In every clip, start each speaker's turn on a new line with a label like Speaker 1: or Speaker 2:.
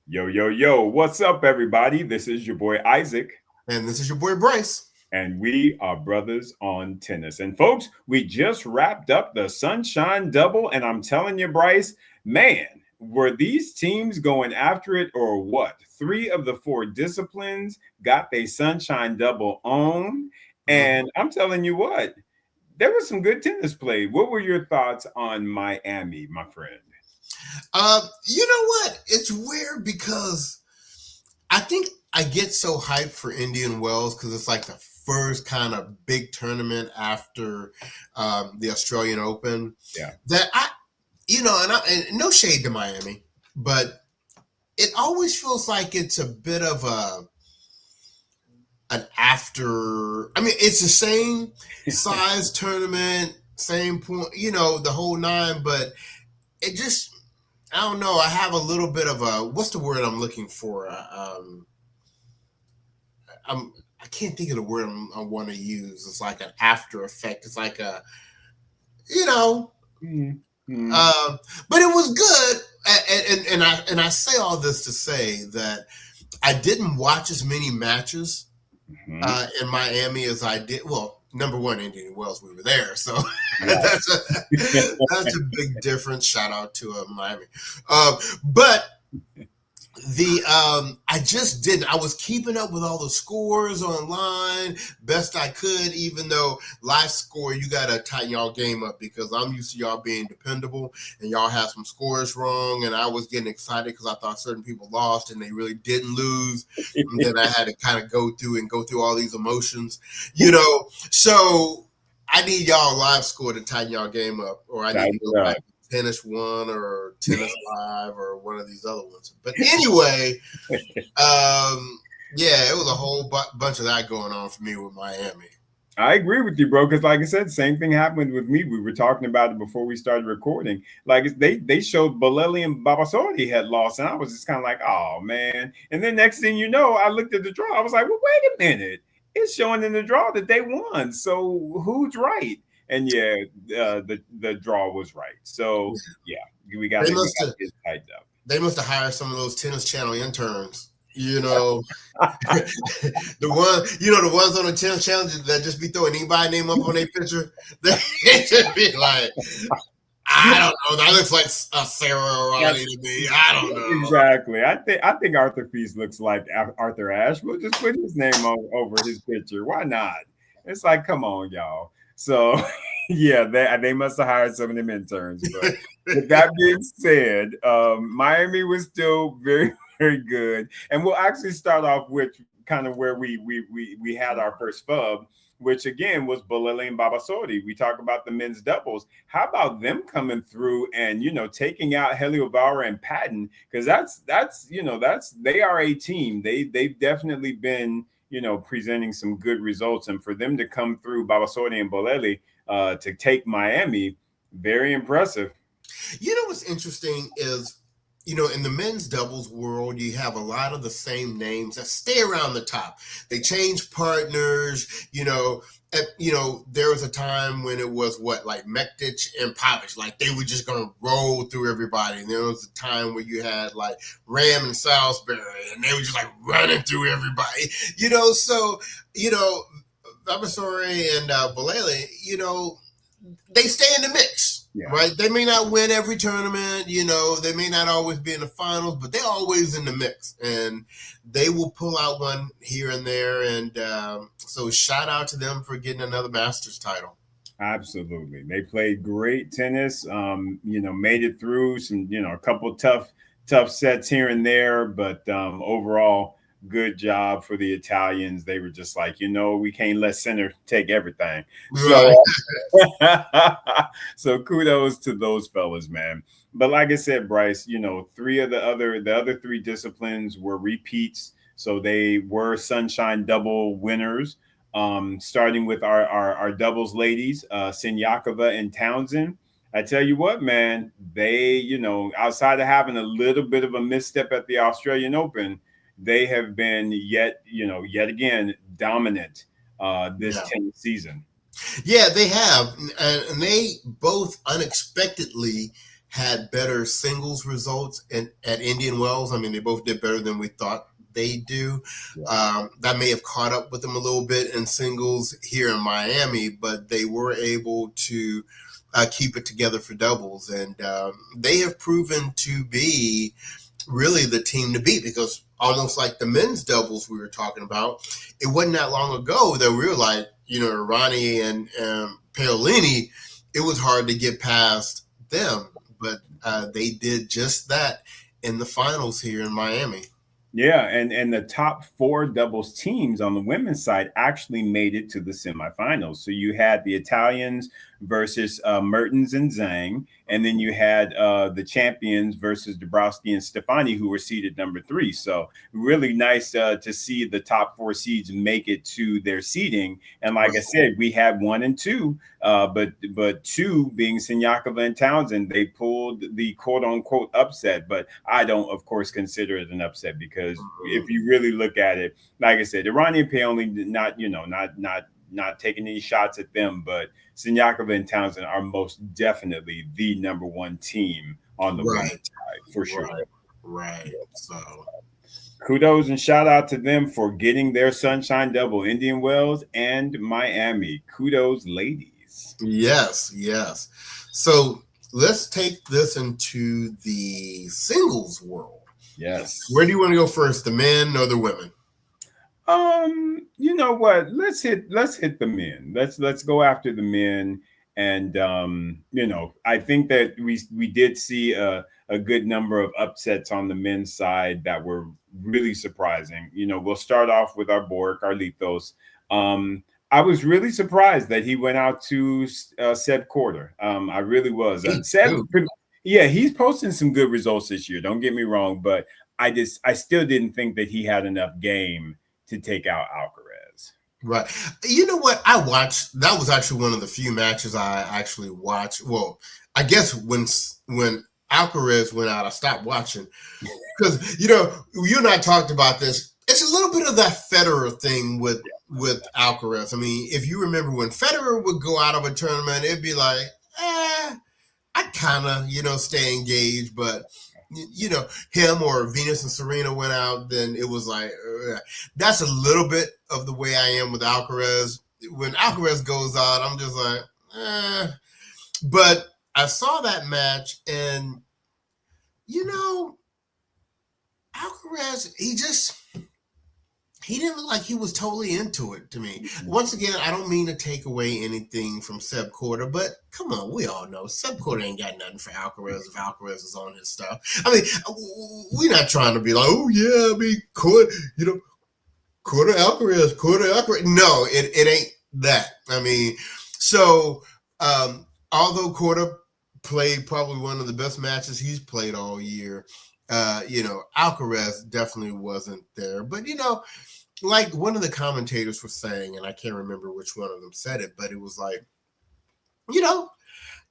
Speaker 1: Yo, yo, yo, what's up, everybody? This is your boy Isaac,
Speaker 2: And this is your boy Bryce.
Speaker 1: and we are brothers on tennis. And folks, we just wrapped up the Sunshine Double, and I'm telling you, Bryce, man, were these teams going after it or what? Three of the four disciplines got their Sunshine Double on,
Speaker 2: Mhm.
Speaker 1: and I'm telling you what, there was some good tennis played. What were your thoughts on Miami, my friend?
Speaker 2: You know what? It's weird because I think I get so hyped for Indian Wells because it's like the first kind of big tournament after the Australian Open
Speaker 1: Yeah.
Speaker 2: that and no shade to Miami, but it always feels like it's a bit of an after. I mean, it's the same size tournament, same point, the whole nine, but it just I don't know. I have a little bit of a what's the word I'm looking for? I'm I can't think of the word I want to use. It's like an after effect. It's like a you know,
Speaker 1: Mm-hmm.
Speaker 2: uh, but it was good. And I say all this to say that I didn't watch as many matches
Speaker 1: Mm-hmm.
Speaker 2: in Miami as I did. Well, number one, Indian Wells, we were there, so
Speaker 1: Right.
Speaker 2: that's a big difference. Shout out to Miami, but the I just didn't. I was keeping up with all the scores online best I could, even though live score you gotta tighten y'all game up because I'm used to y'all being dependable and y'all have some scores wrong, and I was getting excited because I thought certain people lost and they really didn't lose, and then I had to kind of go through all these emotions, So I need y'all live score to tighten y'all game up, or I need
Speaker 1: Tighten
Speaker 2: to go
Speaker 1: it
Speaker 2: back
Speaker 1: up.
Speaker 2: Tennis One or Tennis Live or one of these other ones. But anyway, yeah, it was a whole bunch of that going on for me with Miami.
Speaker 1: I agree with you, bro. Because, like I said, same thing happened with me. We were talking about it before we started recording. Like they showed Bolelli and Babasori had lost, and I was just kind of like, oh man. And then next thing you know, I looked at the draw. I was like, well, wait a minute. It's showing in the draw that they won. So who's right? And yeah, the draw was right. So yeah, we got
Speaker 2: They
Speaker 1: to
Speaker 2: must have
Speaker 1: get tightened
Speaker 2: they must have hired some of those Tennis Channel interns. The ones on the Tennis Channel that just be throwing anybody name up on their picture. They should be like, I don't know. That looks like a Sarah or
Speaker 1: up.
Speaker 2: Ronnie to me. I don't know.
Speaker 1: Exactly. I think Arthur Feast looks like Arthur Ashe. We'll just put his name over his picture. Why not? It's like, come on, y'all. So yeah, they must have hired some of them interns. But with that being said, Miami was still very very good, and we'll actually start off with kind of where we had our first fub, which again was Bolele and Babasori. We talk about the men's doubles. How about them coming through and taking out Heliovara and Patton? Because that's they are a team. They've definitely been presenting some good results, and for them to come through Babasori and Bolele to take Miami, very impressive.
Speaker 2: You know what's interesting is, in the men's doubles world, you have a lot of the same names that stay around the top. They change partners. There was a time when it was like Mektic and Pavic, like they were just gonna roll through everybody. And there was a time where you had like Ram and Salisbury, and they were just like running through everybody. So you know, Vavasori and Bolele, they stay in the mix,
Speaker 1: Yeah.
Speaker 2: right? They may not win every tournament, they may not always be in the finals, but they're always in the mix, and they will pull out one here and there. And so, shout out to them for getting another Masters title.
Speaker 1: Absolutely. They played great tennis. Made it through some, a couple tough sets here and there, but overall, good job for the Italians. They were just like, we can't let Sinner take everything.
Speaker 2: Right.
Speaker 1: So, so kudos to those fellas, man. But like I said, Bryce, three of the other three disciplines were repeats. So they were Sunshine Double winners, starting with our doubles ladies, Sinyakova and Townsend. I tell you what, man, they, outside of having a little bit of a misstep at the Australian Open, they have been yet again dominant this
Speaker 2: Yeah.
Speaker 1: tennis season.
Speaker 2: Yeah, they have. And they both unexpectedly had better singles results at Indian Wells. I mean, they both did better than we thought they do. That may have caught up with them a little bit in singles here in Miami, but they were able to keep it together for doubles. And they have proven to be really the team to beat, because almost like the men's doubles we were talking about, it wasn't that long ago that we were like, Ronnie and Paolini, it was hard to get past them. But they did just that in the finals here in Miami.
Speaker 1: Yeah, and the top 4 doubles teams on the women's side actually made it to the semifinals. So you had the Italians versus Mertens and Zhang, and then you had the champions versus Dabrowski and Stefani, who were seeded number 3. So really nice to see the top 4 seeds make it to their seeding. And like I said, we had 1 and 2, but 2 being Siniakova and Townsend, they pulled the quote unquote upset. But I don't, of course, consider it an upset, because if you really look at it, like I said, Iranian Paoli not taking any shots at them, but Siniakova and Townsend are most definitely the number 1 team on the women's side, for sure.
Speaker 2: Right. So
Speaker 1: kudos and shout out to them for getting their sunshine double, Indian Wells and Miami. Kudos, ladies.
Speaker 2: Yes. So let's take this into the singles world.
Speaker 1: Yes.
Speaker 2: Where do you want to go first, the men or the women?
Speaker 1: You know what? Let's hit the men. Let's go after the men. And I think that we did see a good number of upsets on the men's side that were really surprising. We'll start off with our boy Carlitos. I was really surprised that he went out to Seb Korda. I really was. Seb, he's posting some good results this year. Don't get me wrong, but I still didn't think that he had enough game to take out Alcaraz.
Speaker 2: Right. You know what? I watched. That was actually one of the few matches I actually watched. Well, I guess when Alcaraz went out, I stopped watching because you and I talked about this. It's a little bit of that Federer thing with Alcaraz. I mean, if you remember when Federer would go out of a tournament, it'd be like, I kind of stay engaged, but him or Venus and Serena went out, then it was like, that's a little bit of the way I am with Alcaraz. When Alcaraz goes out, I'm just like, But I saw that match, and Alcaraz, he didn't look like he was totally into it to me. Once again, I don't mean to take away anything from Seb Korda, but come on, we all know Seb Korda ain't got nothing for Alcaraz if Alcaraz is on his stuff. I mean, we're not trying to be like, oh yeah, I mean, Korda, Alcaraz. No, it ain't that. I mean, so although Korda played probably one of the best matches he's played all year, Alcaraz definitely wasn't there. But like one of the commentators was saying, and I can't remember which one of them said it, but it was like,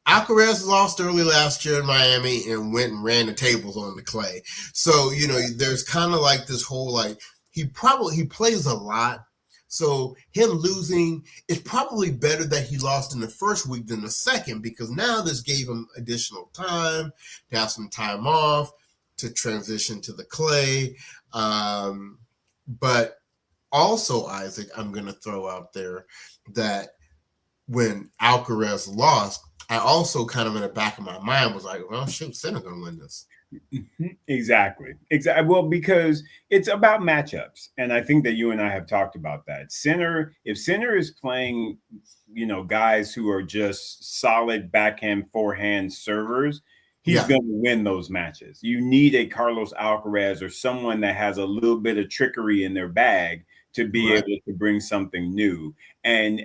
Speaker 2: Alcaraz lost early last year in Miami and went and ran the tables on the clay. So, there's kind of like this whole, like, he plays a lot. So him losing, it's probably better that he lost in the first week than the second, because now this gave him additional time to have some time off, to transition to the clay. But also, Isaac, I'm going to throw out there that when Alcaraz lost, I also kind of in the back of my mind was like, well, shoot, Sinner going to win this.
Speaker 1: Exactly. Well, because it's about matchups. And I think that you and I have talked about that. If Sinner is playing, guys who are just solid backhand, forehand servers, he's going to win those matches. You need a Carlos Alcaraz or someone that has a little bit of trickery in their bag to be able to bring something new. And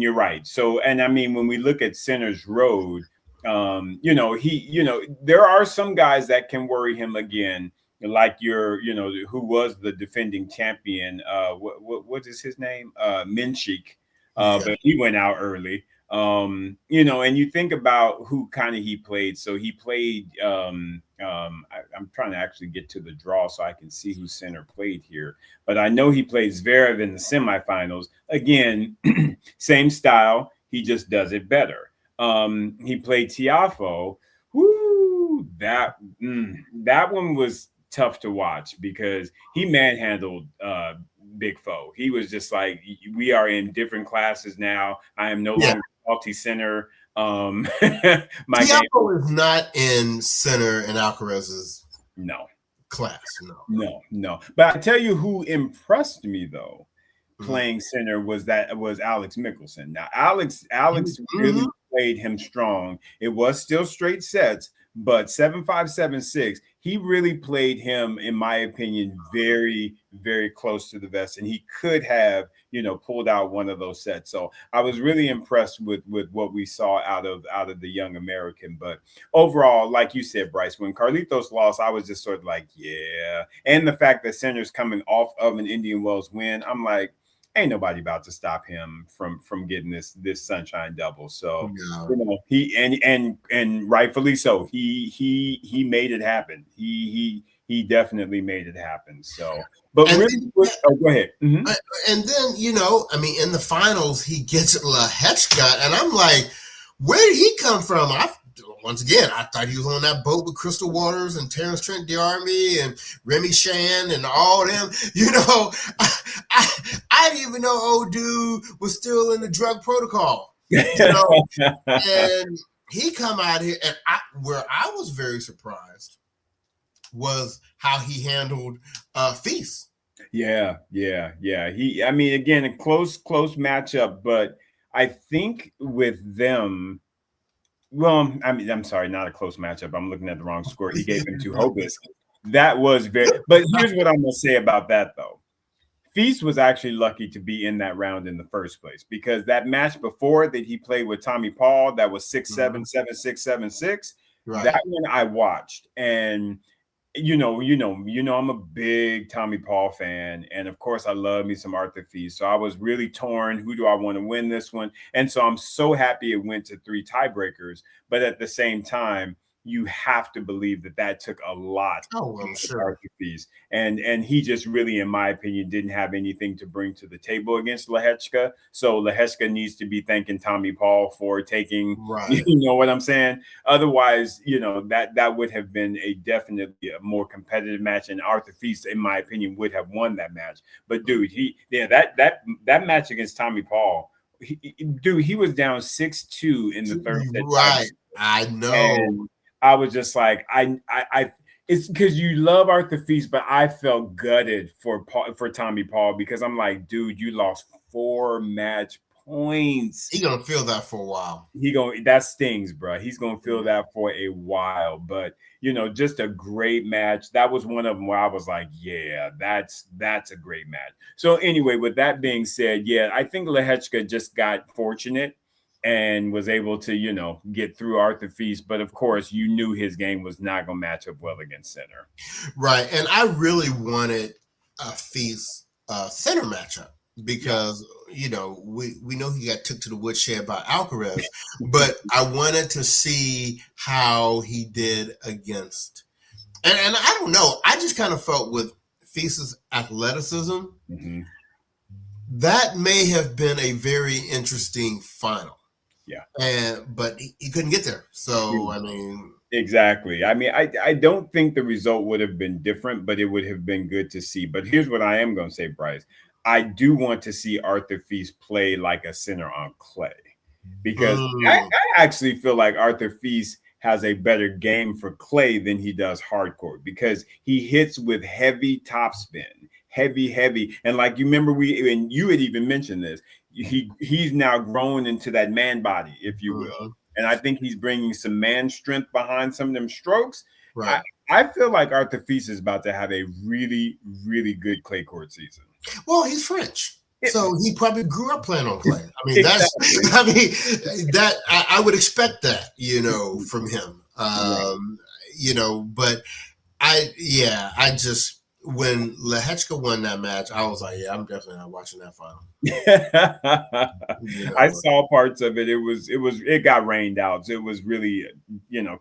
Speaker 1: you're right. So, and I mean, when we look at Sinner's road, there are some guys that can worry him again, like who was the defending champion. What is his name? Minchik. But he went out early. And you think about who kind of he played. So he played, I'm trying to actually get to the draw so I can see who Sinner played here. But I know he played Zverev in the semifinals. Again, same style. He just does it better. He played Tiafoe. that that one was tough to watch because he manhandled Big Foe. He was just like, we are in different classes now. I am no longer multi-center. My
Speaker 2: Tiago is not in Sinner and Alcaraz's class.
Speaker 1: No. But I tell you who impressed me though, playing Sinner was Alex Mickelson. Now Alex really played him strong. It was still straight sets, but 7-5, 7-6. He really played him, in my opinion, very, very close to the vest, and he could have, pulled out one of those sets. So I was really impressed with what we saw out of the young American. But overall, like you said, Bryce, when Carlitos lost, I was just sort of like, yeah. And the fact that Sinner's coming off of an Indian Wells win, I'm like, ain't nobody about to stop him from getting this sunshine double. So he and rightfully so. He made it happen. He definitely made it happen. So, but really, go ahead.
Speaker 2: And then in the finals he gets Lehechka, and I'm like, where did he come from? Once again, I thought he was on that boat with Crystal Waters and Terrence Trent D'Arby and Remy Shan and all them. I didn't even know old dude was still in the drug protocol. And he come out here, and where I was very surprised was how he handled Fils.
Speaker 1: Yeah. Again, a close matchup, but I think with them. Well, I'm sorry, not a close matchup. I'm looking at the wrong score. He gave him to Hobus. That was but here's what I'm going to say about that, though. Fils was actually lucky to be in that round in the first place because that match before that he played with Tommy Paul, that was 6-7, 7-6, 7-6. Right. That one I watched. And I'm a big Tommy Paul fan. And of course, I love me some Arthur Fils. So I was really torn. Who do I want to win this one? And so I'm so happy it went to 3 tiebreakers. But at the same time, you have to believe that took a lot.
Speaker 2: Oh, I'm sure.
Speaker 1: Arthur Fils. And he just really, in my opinion, didn't have anything to bring to the table against Lehechka. So Lehechka needs to be thanking Tommy Paul for taking, you know what I'm saying? Otherwise, that would have been definitely a more competitive match. And Arthur Fils, in my opinion, would have won that match. But dude, that match against Tommy Paul, he was down 6-2 in the third set.
Speaker 2: Right. I know.
Speaker 1: And I was just like, it's because you love Arthur Fils, but I felt gutted for Tommy Paul because I'm like, dude, you lost 4 match points.
Speaker 2: He's gonna feel that for a while.
Speaker 1: That stings, bro. He's gonna feel that for a while. But just a great match. That was one of them where I was like, yeah, that's a great match. So anyway, with that being said, yeah, I think Lehechka just got fortunate and was able to, get through Arthur Fils. But of course, you knew his game was not going to match up well against Sinner.
Speaker 2: Right. And I really wanted a Fils Sinner matchup because, we know he got took to the woodshed by Alcaraz, but I wanted to see how he did against. And I don't know. I just kind of felt with Fis's athleticism, that may have been a very interesting final.
Speaker 1: Yeah.
Speaker 2: But he couldn't get there. So,
Speaker 1: Exactly. I don't think the result would have been different, but it would have been good to see. But here's what I am going to say, Bryce. I do want to see Arthur Fils play like a Sinner on clay because I actually feel like Arthur Fils has a better game for clay than he does hardcourt because he hits with heavy topspin, heavy. And like you remember, and you had even mentioned this, he's now grown into that man body, if you will. And I think he's bringing some man strength behind some of them strokes.
Speaker 2: Right.
Speaker 1: I feel like Arthur Fils is about to have a really, really good clay court season.
Speaker 2: Well, he's French, so he probably grew up playing on clay. I would expect that, from him. But I just when Lehechka won that match, I was like, yeah, I'm definitely not watching that final.
Speaker 1: I saw parts of it. It got rained out. So it was really,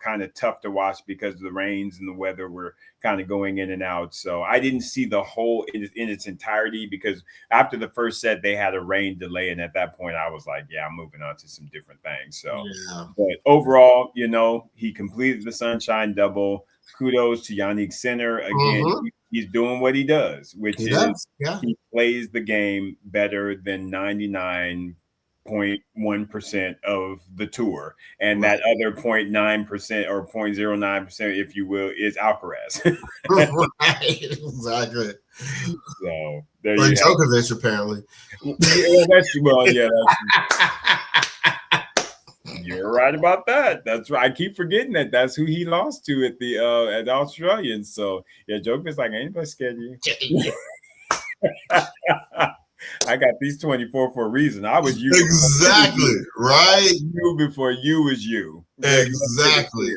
Speaker 1: kind of tough to watch because the rains and the weather were kind of going in and out. So I didn't see the whole in its entirety because after the first set they had a rain delay, and at that point I was like, yeah, I'm moving on to some different things. So, but overall, he completed the Sunshine Double. Kudos to Yannick Sinner again. He's doing what he does, which is he plays the game better than 99.1% of the tour, and that other 0.9% or 0.09%, if you will, is Alcaraz.
Speaker 2: Right, exactly.
Speaker 1: So there
Speaker 2: like
Speaker 1: you
Speaker 2: Djokovic, apparently.
Speaker 1: You're right about that. That's right. I keep forgetting that. That's who he lost to at the Australians. So yeah, Djokovic's like, anybody scared of you? I got these 24 for a reason. I was you.
Speaker 2: Exactly. Right.
Speaker 1: You before you was you.
Speaker 2: Exactly.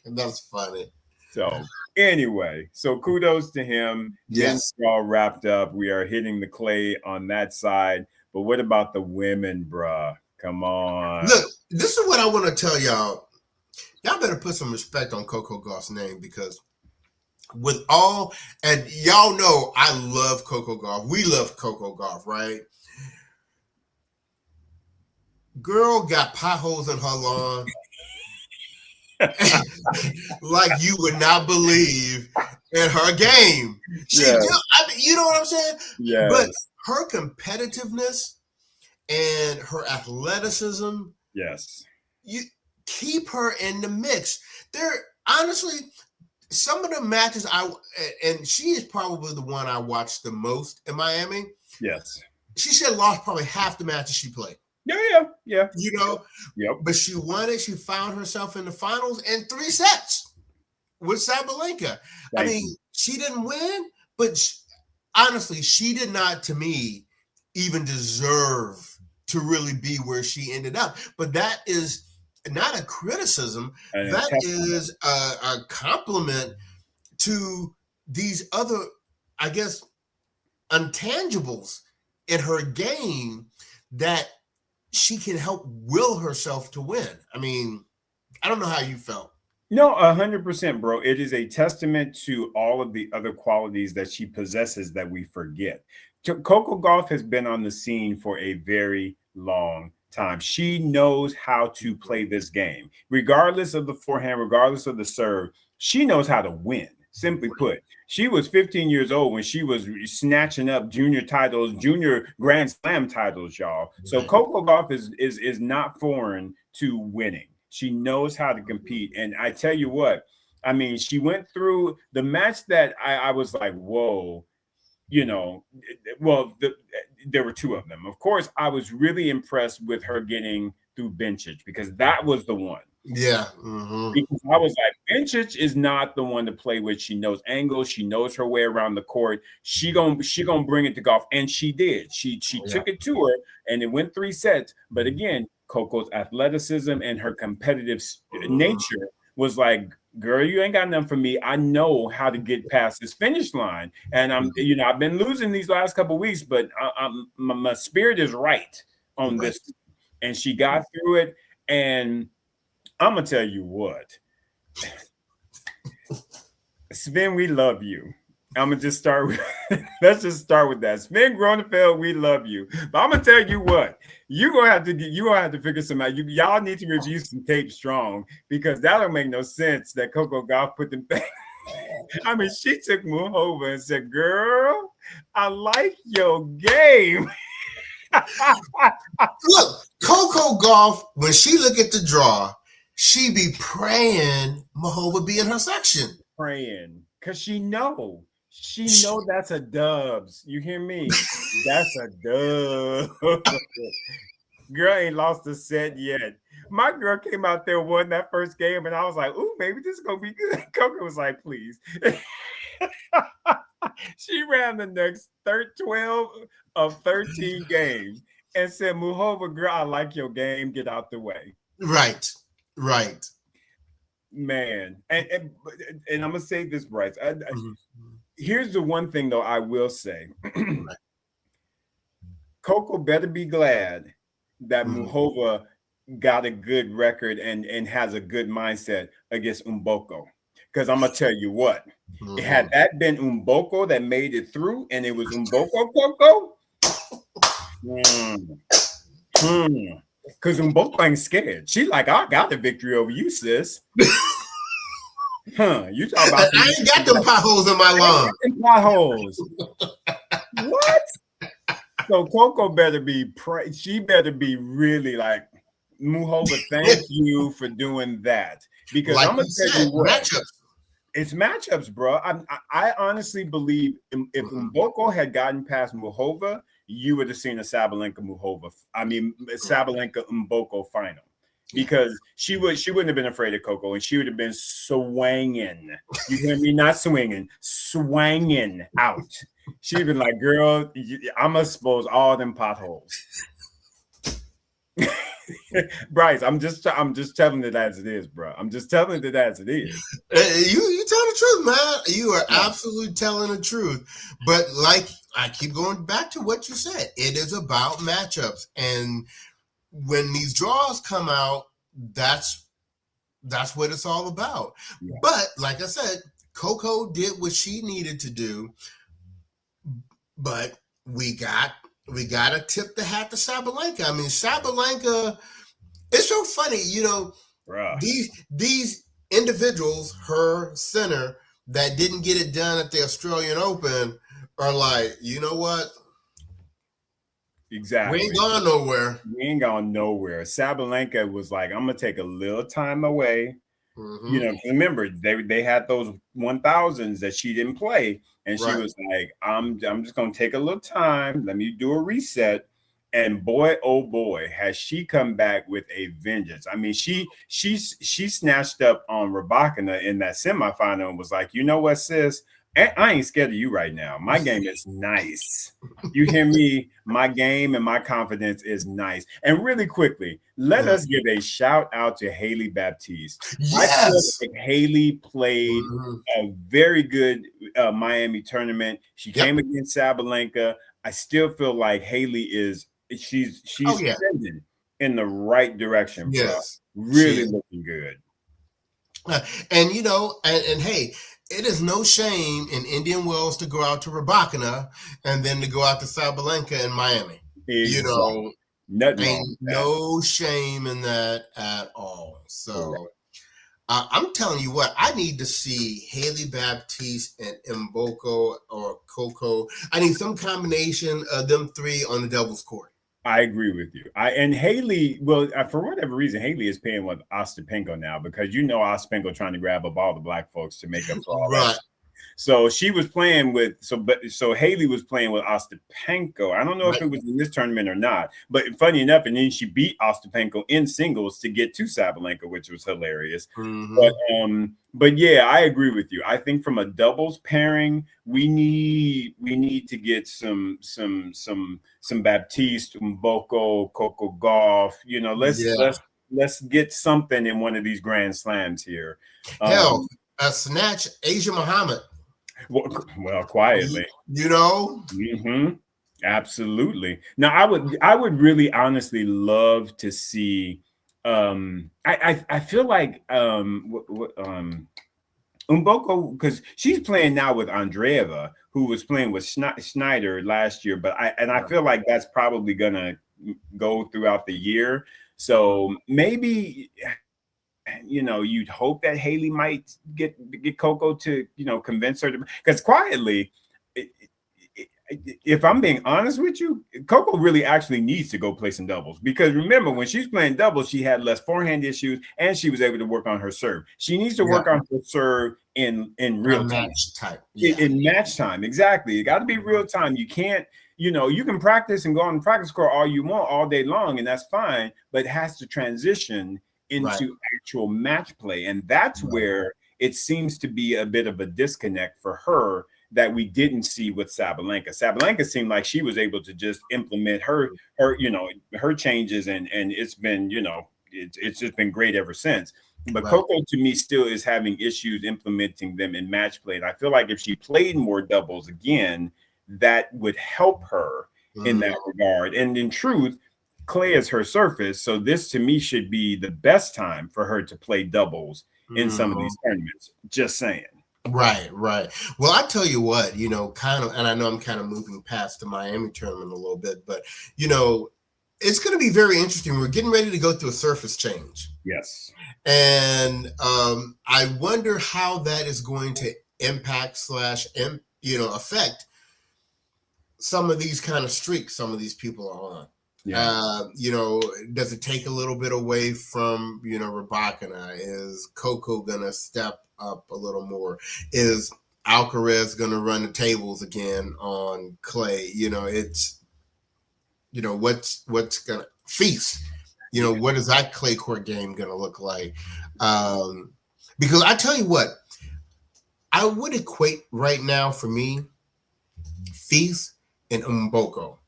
Speaker 2: That's funny.
Speaker 1: So anyway, so kudos to him.
Speaker 2: Yes.
Speaker 1: We're all wrapped up. We are hitting the clay on that side. But what about the women, bruh? Come on.
Speaker 2: Look, this is what I want to tell y'all. Y'all better put some respect on Coco Gauff's name because with all, and y'all know I love Coco Gauff. We love Coco Gauff, right? Girl got potholes in her lawn like you would not believe in her game. She do, I mean, you know what I'm saying?
Speaker 1: Yeah.
Speaker 2: But her competitiveness and her athleticism,
Speaker 1: yes,
Speaker 2: you keep her in the mix. There, honestly, some of the matches and she is probably the one I watched the most in Miami.
Speaker 1: Yes,
Speaker 2: she should have lost probably half the matches she played.
Speaker 1: Yeah.
Speaker 2: You know, but she won it. She found herself in the finals in 3 sets with Sabalenka. I mean, she didn't win, but honestly, she did not, to me, even deserve to really be where she ended up. But that is not a criticism. That is a compliment to these other, I guess, intangibles in her game that she can help will herself to win. I mean, I don't know how you felt.
Speaker 1: No, 100%, bro. It is a testament to all of the other qualities that she possesses that we forget. Coco Gauff has been on the scene for a very long time. She knows how to play this game, regardless of the forehand, regardless of the serve. She knows how to win. Simply put, she was 15 years old when she was snatching up junior titles, junior Grand Slam titles, y'all. So Coco Gauff is not foreign to winning. She knows how to compete. And I tell you what, I mean, she went through the match that I was like, whoa, there were 2 of them. Of course, I was really impressed with her getting through Bencic because that was the one.
Speaker 2: Yeah.
Speaker 1: Because I was like, Bencic is not the one to play with. She knows angles. She knows her way around the court. She gonna bring it to Gauff. And she did. She took it to her and it went 3 sets. But again, Coco's athleticism and her competitive nature was like, girl, you ain't got nothing for me. I know how to get past this finish line. And I've been losing these last couple of weeks, but my spirit is right on this. And she got through it. And I'm gonna tell you what, Sven, we love you. I'm gonna just start with let's just start with that. Sven Gronefeld, we love you. But I'm gonna tell you what, you're gonna have to figure some out. Y'all need to review some tape strong because that don't make no sense that Coco Gauff put them back. I mean, she took Muhova and said, girl, I like your game.
Speaker 2: Look, Coco Gauff, when she look at the draw, she be praying Muhova be in her section.
Speaker 1: Praying. Because she know that's a dubs. You hear me? That's a dub. Girl ain't lost a set yet. My girl came out there, won that first game, and I was like, ooh, maybe this is going to be good. Coco was like, please. She ran the next 12 of 13 games and said, Muhova, girl, I like your game. Get out the way.
Speaker 2: Right.
Speaker 1: man. And I'm gonna say this, Bryce.
Speaker 2: Mhm.
Speaker 1: Here's the one thing though I will say.
Speaker 2: Right.
Speaker 1: Coco better be glad that
Speaker 2: Mhm.
Speaker 1: Muhova got a good record and has a good mindset against Mboko. Because I'm gonna tell you what, had
Speaker 2: Mhm.
Speaker 1: that been Mboko that made it through and it was Mboko Coco, because Mboko ain't scared. She like, I got the victory over you, sis. You talk about
Speaker 2: And I ain't got them potholes in my lawn.
Speaker 1: potholes. What? So Coco better be she better be really like, Muhova, thank you for doing that. Because
Speaker 2: Like
Speaker 1: I'm gonna
Speaker 2: you
Speaker 1: tell you
Speaker 2: said,
Speaker 1: what,
Speaker 2: matchups.
Speaker 1: it's matchups, bro. I honestly believe if
Speaker 2: Mhm.
Speaker 1: Mboko had gotten past Muhova, you would have seen a Sabalenka Muhova. I mean, Sabalenka Mboko final.
Speaker 2: Yeah.
Speaker 1: Because she wouldn't have been afraid of Coco, and she would have been swanging. You hear me? Not swinging, swanging out. She'd been like, "Girl, I'm gonna expose all them potholes." Bryce, I'm just telling it as it is, bro. I'm just telling it as it is.
Speaker 2: You tell the truth, man. You are
Speaker 1: Yeah.
Speaker 2: absolutely telling the truth. But like I keep going back to what you said, it is about matchups, and when these draws come out, that's what it's all about.
Speaker 1: Yeah.
Speaker 2: But like I said, Coco did what she needed to do, but we got to tip the hat to Sabalenka. I mean, Sabalenka, it's so funny,
Speaker 1: Bruh.
Speaker 2: these individuals, her Sinner, that didn't get it done at the Australian Open are like, you know what? We ain't
Speaker 1: Exactly.
Speaker 2: going nowhere.
Speaker 1: We ain't going nowhere. Sabalenka was like, I'm gonna take a little time away.
Speaker 2: Mm-hmm.
Speaker 1: Remember they had those 1000s that she didn't play, and she
Speaker 2: Right.
Speaker 1: was like, I'm just gonna take a little time. Let me do a reset. And boy, oh boy, has she come back with a vengeance. I mean, she snatched up on Rabakina in that semifinal and was like, you know what, sis? I ain't scared of you right now. My game is nice. You hear me? My game and my confidence is nice. And really quickly, let
Speaker 2: Yeah.
Speaker 1: us give a shout out to Haley Baptiste. I feel
Speaker 2: Yes.
Speaker 1: like Haley played
Speaker 2: Mm-hmm.
Speaker 1: a very good Miami tournament. She
Speaker 2: Yep.
Speaker 1: came against Sabalenka. I still feel like Haley is she's
Speaker 2: Oh yeah.
Speaker 1: trending in the right direction, bro.
Speaker 2: Yes. She
Speaker 1: Really
Speaker 2: is.
Speaker 1: looking good.
Speaker 2: And and hey, it is no shame in Indian Wells to go out to Rabakina and then to go out to Sabalenka in Miami. You
Speaker 1: Exactly.
Speaker 2: know,
Speaker 1: Nothing wrong
Speaker 2: ain't
Speaker 1: with that.
Speaker 2: no shame in that at all.
Speaker 1: Correct.
Speaker 2: So I'm telling you what, I need to see Haley Baptiste and Mboko or Coco. I need some combination of them three on the doubles court.
Speaker 1: I agree with you. And Haley, well, for whatever reason, Haley is paying with Ostapenko now because Ostapenko trying to grab up all the black folks to make up for all that.
Speaker 2: Right.
Speaker 1: So she was playing with so Haley was playing with Ostapenko. I don't know if it was in this tournament or not, but funny enough, and then she beat Ostapenko in singles to get to Sabalenka, which was hilarious.
Speaker 2: Mm-hmm.
Speaker 1: But yeah, I agree with you. I think from a doubles pairing, we need to get some Baptiste, Mboko, Coco Gauff.
Speaker 2: Yeah.
Speaker 1: Let's get something in one of these grand slams here.
Speaker 2: Hell, a snatch Asia Muhammad.
Speaker 1: Well, quietly.
Speaker 2: You know?
Speaker 1: Mm-hmm. Absolutely. Now, I would really honestly love to see. I feel like Mboko, because she's playing now with Andreeva, who was playing with Schneider last year, but I feel like that's probably gonna go throughout the year. So maybe you'd hope that Haley might get Coco to convince her to, because quietly, if I'm being honest with you, Coco really actually needs to go play some doubles, because remember when she's playing doubles, she had less forehand issues and she was able to work on her serve. She needs to work on her serve in real time.
Speaker 2: Match type. Yeah.
Speaker 1: In match time, exactly. It got to be real time. You can't, you can practice and go on the practice court all you want all day long, and that's fine, but it has to transition into actual match play. And that's where it seems to be a bit of a disconnect for her that we didn't see with Sabalenka. Sabalenka seemed like she was able to just implement her changes, and it's been, it's just been great ever since. But
Speaker 2: Right.
Speaker 1: Coco, to me, still is having issues implementing them in match play. And I feel like if she played more doubles again, that would help her in that regard. And in truth, clay is her surface. So this, to me, should be the best time for her to play doubles in some of these tournaments. Just saying.
Speaker 2: Right, right. Well, I tell you what, kind of, and I know I'm kind of moving past the Miami tournament a little bit, but, it's going to be very interesting. We're getting ready to go through a surface change.
Speaker 1: Yes.
Speaker 2: And I wonder how that is going to impact / affect some of these kind of streaks some of these people are on.
Speaker 1: Yeah.
Speaker 2: Does it take a little bit away from, Rabakina? Is Coco going to step up a little more? Is Alcaraz going to run the tables again on clay? It's, what's going to feast? What is that clay court game going to look like? Because I tell you what, I would equate right now for me, Fils and Mboko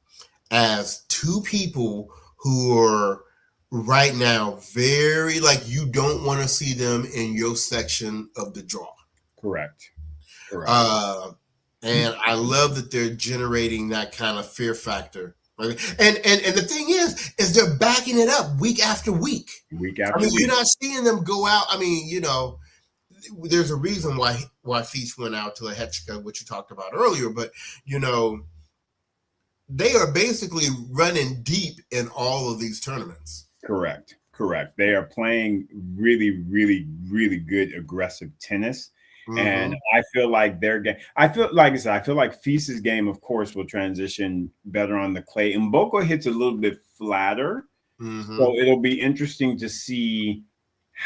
Speaker 2: as two people who are right now very you don't want to see them in your section of the draw.
Speaker 1: Correct.
Speaker 2: And I love that they're generating that kind of fear factor. Right? And the thing is they're backing it up week after week.
Speaker 1: Week.
Speaker 2: You're not seeing them go out. There's a reason why Fils went out to Lehechka, which you talked about earlier, but they are basically running deep in all of these tournaments.
Speaker 1: Correct. They are playing really, really, really good aggressive tennis. And I feel like their game, I feel like Fis's game, of course, will transition better on the clay. Mboko hits a little bit flatter. So it'll be interesting to see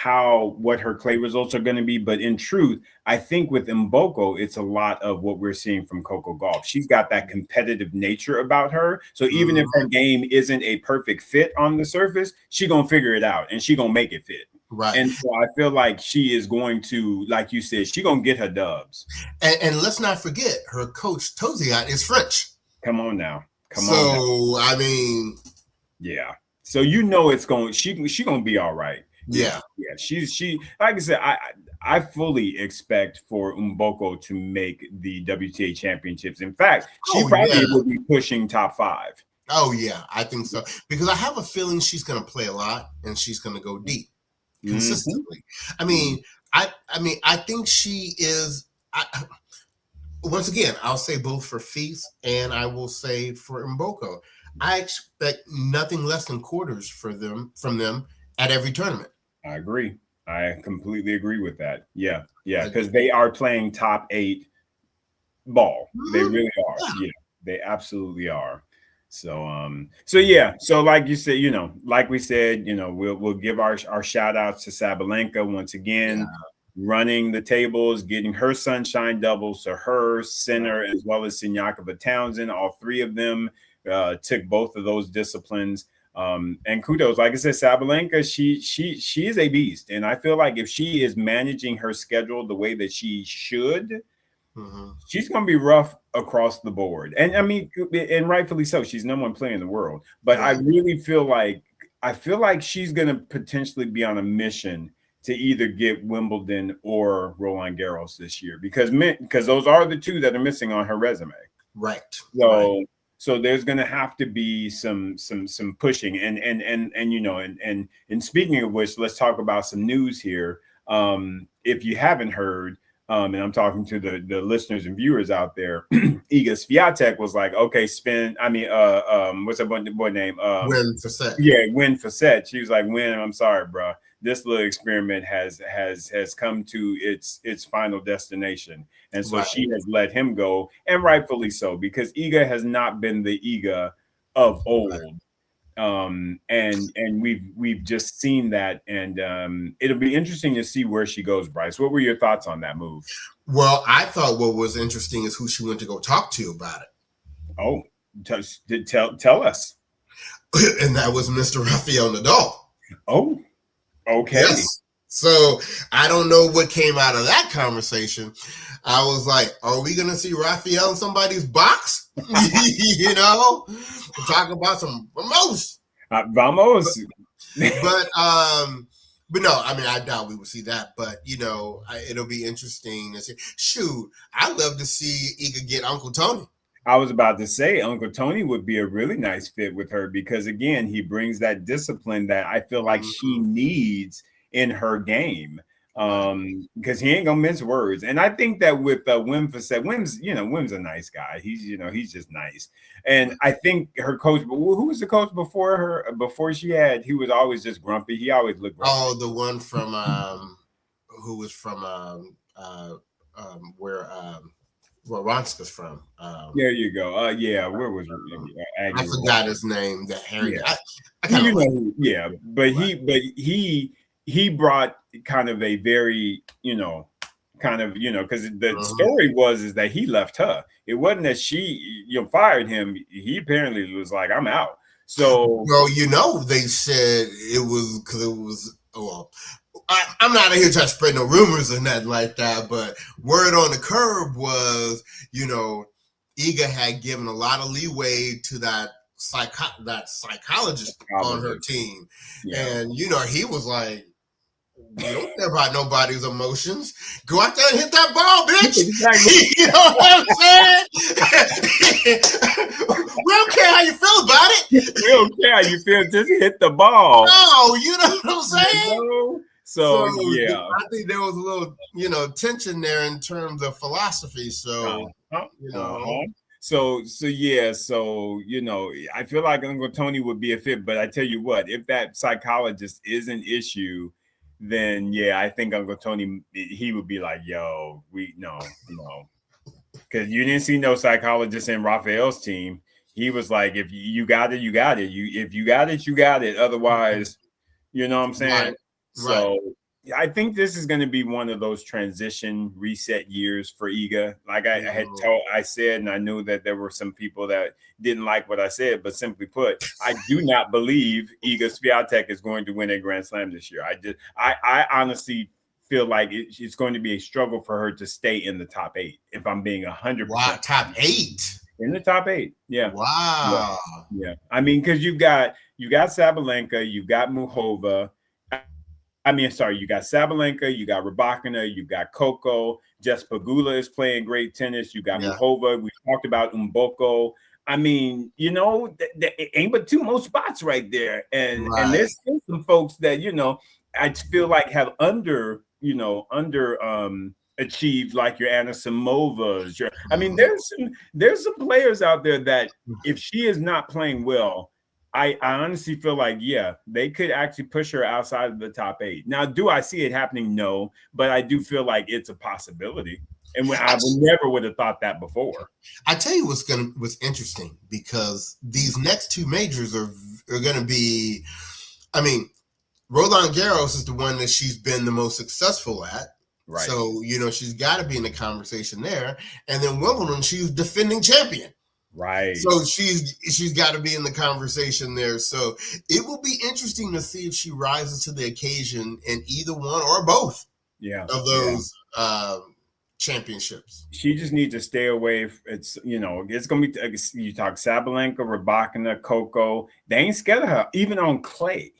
Speaker 1: what her clay results are going to be. But in truth, I think with Mboko, it's a lot of what we're seeing from Coco Gauff. She's got that competitive nature about her. So even if her game isn't a perfect fit on the surface, she's going to figure it out and she's going to make it fit.
Speaker 2: Right.
Speaker 1: And so I feel like she is going to, like you said, she's going to get her dubs.
Speaker 2: And let's not forget, her coach, Toziat, is French.
Speaker 1: Come on now.
Speaker 2: So,
Speaker 1: yeah. So it's going, she going to be all right.
Speaker 2: Yeah.
Speaker 1: She like I said, I fully expect for Mboko to make the WTA championships. In fact, she probably will be pushing top 5.
Speaker 2: Oh yeah, I think so. Because I have a feeling she's going to play a lot and she's going to go deep consistently. I think she is. Once again, I'll say both for Fils and I will say for Mboko. I expect nothing less than quarters from them at every tournament.
Speaker 1: I agree. I completely agree with that. Yeah, because they are playing top 8 ball. They really are. Yeah, they absolutely are. So so like you said, like we said, we'll give our shout outs to Sabalenka once again, running the tables, getting her sunshine doubles to her, Sinner, as well as Sinyakova Townsend. All 3 of them took both of those disciplines. And kudos, like I said, Sabalenka, she is a beast. And I feel like if she is managing her schedule the way that she should, she's going to be rough across the board. And and rightfully so. She's number 1 player in the world. But I really feel like she's going to potentially be on a mission to either get Wimbledon or Roland Garros this year, because those are the 2 that are missing on her resume.
Speaker 2: Right.
Speaker 1: So there's going to have to be some pushing, and speaking of which, let's talk about some news here. If you haven't heard, and I'm talking to the listeners and viewers out there, Iga Swiatek was like, okay, what's that boy name?
Speaker 2: Win Facet.
Speaker 1: Yeah, Win Facet. She was like, Win, I'm sorry, bro. This little experiment has come to its final destination. And so she has let him go, and rightfully so, because Iga has not been the Iga of old. And we've just seen that, and it'll be interesting to see where she goes. Bryce, what were your thoughts on that move?
Speaker 2: Well, I thought what was interesting is who she went to go talk to about it.
Speaker 1: Oh, tell us.
Speaker 2: And that was Mr. Rafael Nadal.
Speaker 1: Oh, okay.
Speaker 2: Yes. So I don't know what came out of that conversation. I was like, are we going to see Rafael in somebody's box? Talk about some vamos.
Speaker 1: Vamos.
Speaker 2: But But no, I mean, I doubt we will see that. But it'll be interesting to see. Shoot, I'd love to see Iga get Uncle Tony.
Speaker 1: I was about to say Uncle Tony would be a really nice fit with her because again, he brings that discipline that I feel like she needs in her game. Because he ain't gonna mince words. And I think that with Wim's a nice guy. He's just nice. And I think her coach, who was the coach before her, he was always just grumpy. He always looked grumpy.
Speaker 2: Oh, the one from who was from where Ronska's from.
Speaker 1: There you go. Yeah, where was
Speaker 2: I forgot his name. That Harry.
Speaker 1: Yeah. But he brought kind of a very, because the story is that he left her. It wasn't that she fired him. He apparently was like, I'm out. So,
Speaker 2: well, they said it was because it was, I'm not here trying to spread no rumors or nothing like that, but word on the curb was, Iga had given a lot of leeway to that psychologist on her team. Yeah. And, he was like, we don't care about nobody's emotions. Go out there and hit that ball, bitch. Exactly. You know what I'm saying? We don't care how you feel about it.
Speaker 1: We don't care how you feel. Just hit the ball.
Speaker 2: No, you know what I'm saying?
Speaker 1: So yeah.
Speaker 2: I think there was a little, tension there in terms of philosophy. So,
Speaker 1: So yeah, I feel like Uncle Tony would be a fit, but I tell you what, if that psychologist is an issue, then yeah, I think Uncle Tony, he would be like, yo, no. Because you didn't see no psychologist in Rafael's team. He was like, if you got it, you got it. If you got it, you got it. Otherwise, you know what I'm saying? Right. So I think this is going to be one of those transition reset years for Iga. Like I said, and I knew that there were some people that didn't like what I said, but simply put, I do not believe Iga Swiatek is going to win a Grand Slam this year. I honestly feel like it's going to be a struggle for her to stay in the top 8. If I'm being 100%.
Speaker 2: Wow, top 8.
Speaker 1: In the top 8, yeah.
Speaker 2: Wow.
Speaker 1: Yeah. I mean, because you got Sabalenka, you got Muhova. You got Sabalenka, you got Rybakina, you got Coco. Jess Pegula is playing great tennis. You got Muhova. We talked about Mboko. I mean, it ain't but 2 more spots right there. And there's still some folks that, I feel like have achieved, like your Anna Samovas. There's some players out there that if she is not playing well, I honestly feel like, they could actually push her outside of the top 8. Now, do I see it happening? No, but I do feel like it's a possibility. And I would have thought that before.
Speaker 2: I tell you what's interesting, because these next 2 majors are going to be, Roland Garros is the one that she's been the most successful at. Right. So, she's got to be in the conversation there. And then Wimbledon, she's defending champion.
Speaker 1: Right.
Speaker 2: So she's got to be in the conversation there. So it will be interesting to see if she rises to the occasion in either one or both of those championships.
Speaker 1: She just needs to stay away. It's going to be, you talk Sabalenka, Rybakina, Coco. They ain't scared of her, even on clay.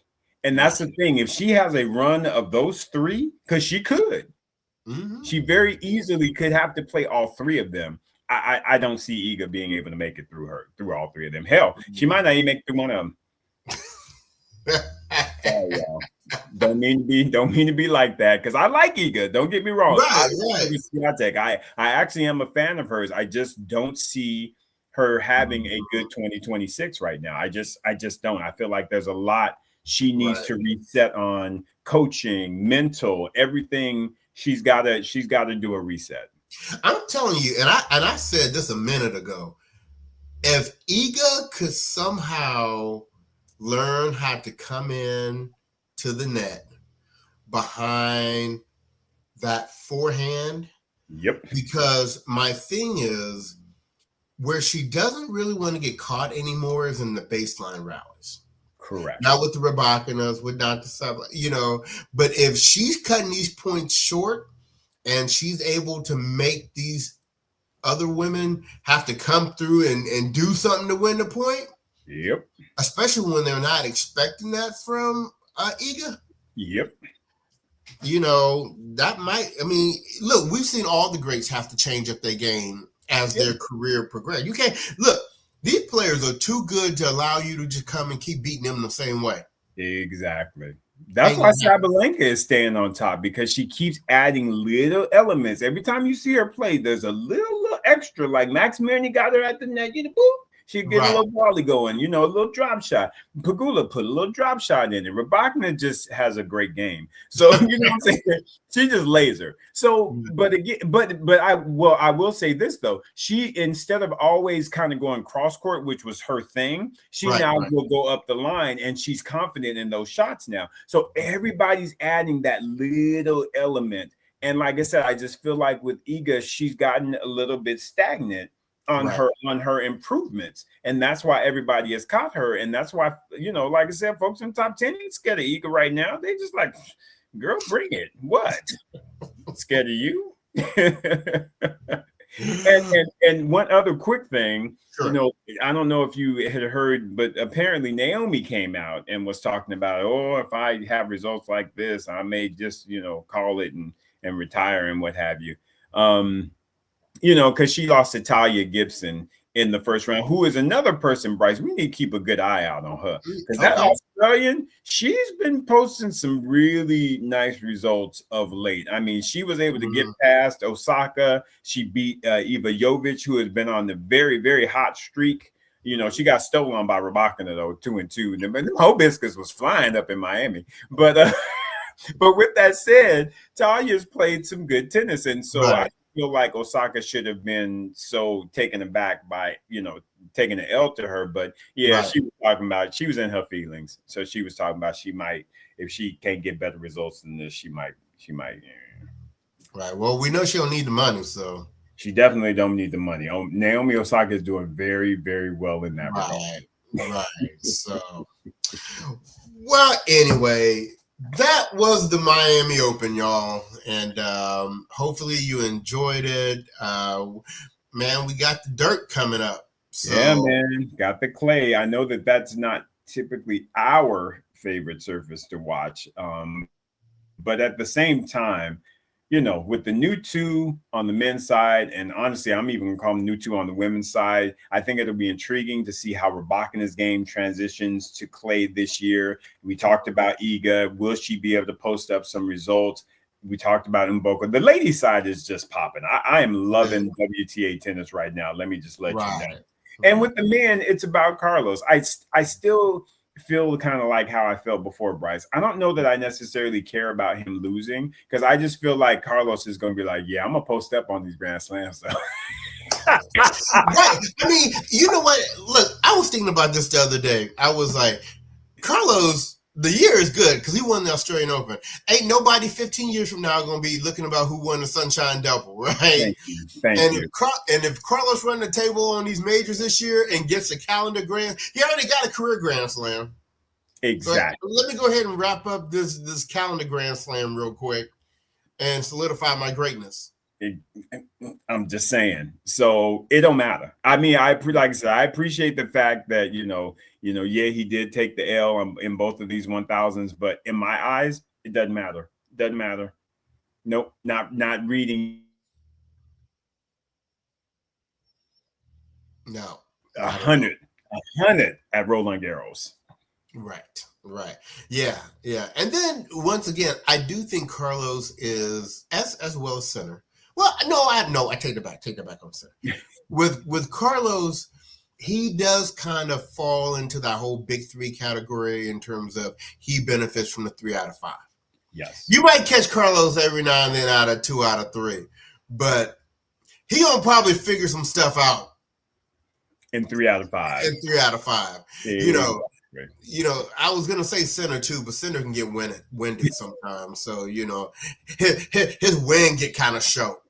Speaker 1: And that's the thing. If she has a run of those 3, because she could, she very easily could have to play all 3 of them. I don't see Iga being able to make it through all 3 of them. Hell, she might not even make it through one of them. Don't mean to be like that, because I like Iga. Don't get me wrong. I actually am a fan of hers. I just don't see her having a good 2026 right now. I just don't. I feel like there's a lot she needs to reset on: coaching, mental, everything. She's got to do a reset.
Speaker 2: I'm telling you, and I said this a minute ago, if Iga could somehow learn how to come in to the net behind that forehand, because my thing is, where she doesn't really want to get caught anymore is in the baseline rallies.
Speaker 1: Correct.
Speaker 2: Not with the Rybakinas, with not the sub, but if she's cutting these points short, and she's able to make these other women have to come through and do something to win the point.
Speaker 1: Yep.
Speaker 2: Especially when they're not expecting that from Iga.
Speaker 1: Yep.
Speaker 2: that might. I mean, look, we've seen all the greats have to change up their game as their career progresses. You can't look. These players are too good to allow you to just come and keep beating them the same way.
Speaker 1: Exactly. That's why Sabalenka is staying on top, because she keeps adding little elements. Every time you see her play, there's a little extra. Like Max Mirny got her at the net, boop. She'd get a little volley going, a little drop shot. Pagula put a little drop shot in it. Rybakina just has a great game. So, what I'm saying? She just lays her. So, but again, I will say this though. She, instead of always kind of going cross court, which was her thing, she now will go up the line, and she's confident in those shots now. So everybody's adding that little element. And like I said, I just feel like with Iga, she's gotten a little bit stagnant on her improvements, and that's why everybody has caught her, and that's why like I said, folks in top 10 ain't scared of Iga right now. They just like, girl, bring it. What? Scared of you? and one other quick thing, I don't know if you had heard, but apparently Naomi came out and was talking about, if I have results like this, I may just call it and retire and what have you. Because she lost to Talia Gibson in the first round, who is another person, Bryce, we need to keep a good eye out on her. Because that Australian, she's been posting some really nice results of late. I mean, she was able to get past Osaka. She beat Eva Jovic, who has been on the very, very hot streak. She got stolen by Rybakina, though, 2-2. The whole biscuits was flying up in Miami. But with that said, Talia's played some good tennis. And so I feel like Osaka should have been so taken aback by, taking an L to her. But she was talking about, she was in her feelings. So she was talking about she might, if she can't get better results than this, she might.
Speaker 2: Right. Well, we know she don't need the money, so.
Speaker 1: She definitely don't need the money. Naomi Osaka is doing very, very well in that regard.
Speaker 2: Right. So, well, anyway, that was the Miami Open, y'all. And hopefully you enjoyed it. Man, we got the dirt coming up. So.
Speaker 1: Yeah, man. Got the clay. I know that's not typically our favorite surface to watch. But at the same time, with the new 2 on the men's side, and honestly, I'm even going to call them new 2 on the women's side, I think it'll be intriguing to see how Rybakina's game transitions to clay this year. We talked about Iga. Will she be able to post up some results? We talked about Mboko. The ladies' side is just popping. I am loving WTA tennis right now. Let me just let you know. And with the men, it's about Carlos. I still feel kind of like how I felt before Bryce. I don't know that I necessarily care about him losing, because I just feel like Carlos is going to be like, I'm going to post up on these Grand Slams. So.
Speaker 2: Right. I mean, you know what? Look, I was thinking about this the other day. I was like, Carlos, the year is good because he won the Australian Open. Ain't nobody 15 years from now going to be looking about who won the Sunshine Double, right?
Speaker 1: Thank you.
Speaker 2: If Carlos run the table on these majors this year and gets a calendar grand, he already got a career Grand Slam.
Speaker 1: Exactly.
Speaker 2: So let me go ahead and wrap up this calendar Grand Slam real quick and solidify my greatness.
Speaker 1: I'm just saying. So it don't matter. I mean, like I said, I appreciate the fact that he did take the L in both of these 1000s, but in my eyes, it doesn't matter. Doesn't matter. Nope, not reading.
Speaker 2: No,
Speaker 1: 100 at Roland Garros.
Speaker 2: Right. Yeah. And then once again, I do think Carlos is as well as Sinner. Well, I take it back on Sinner. With Carlos, he does kind of fall into that whole big 3 category in terms of he benefits from the 3 out of 5.
Speaker 1: Yes.
Speaker 2: You might catch Carlos every now and then out of 2 out of 3, but he gonna probably figure some stuff out
Speaker 1: in 3 out of 5.
Speaker 2: Yeah. I was gonna say Sinner too, but Sinner can get winded sometimes. So his wind get kind of short.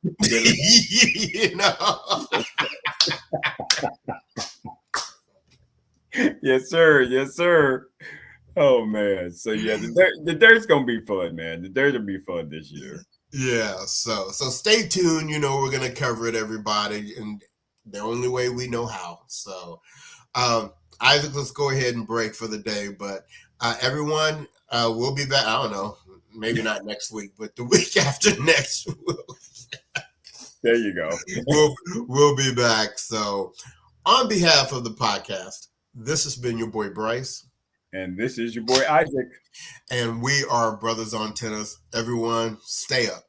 Speaker 1: Yes, sir. Oh man. So yeah, the dirt's gonna be fun, man. The dirt will be fun this year.
Speaker 2: Yeah. So stay tuned. We're gonna cover it, everybody, and the only way we know how. So. Isaac, let's go ahead and break for the day. But everyone, we'll be back. I don't know, maybe not next week, but the week after next,
Speaker 1: There you go.
Speaker 2: we'll be back. So, on behalf of the podcast, this has been your boy Bryce.
Speaker 1: And this is your boy Isaac.
Speaker 2: And we are Brothers on Tennis. Everyone, stay up.